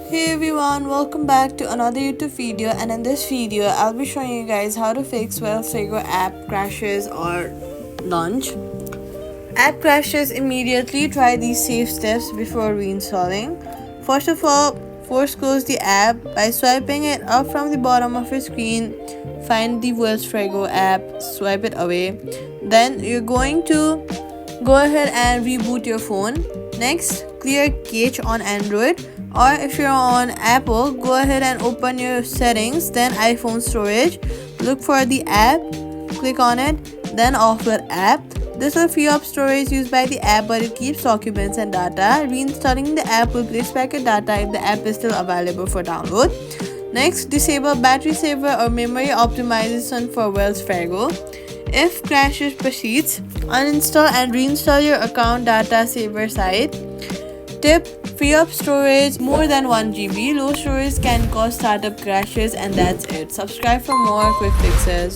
Hey everyone, welcome back to another YouTube video, and in this video I'll be showing you guys how to fix Wells Fargo app crashes or launch. App crashes immediately. Try these safe steps before reinstalling. First of all, force close the app by swiping it up from the bottom of your screen. Find the Wells Fargo app, swipe it away. Then you're going to go ahead and reboot your phone. Next, clear cache on Android, or if you're on Apple, go ahead and open your settings, then iPhone storage, look for the app, click on it, then offload app. This will free up storage used by the app, but it keeps documents and data. Reinstalling the app will place back your data if the app is still available for download. Next, disable battery saver or memory optimization for Wells Fargo. If crashes persists, uninstall and reinstall your account data saver site. Tip: free up storage more than 1 GB. Low storage can cause startup crashes, and that's it. Subscribe for more quick fixes.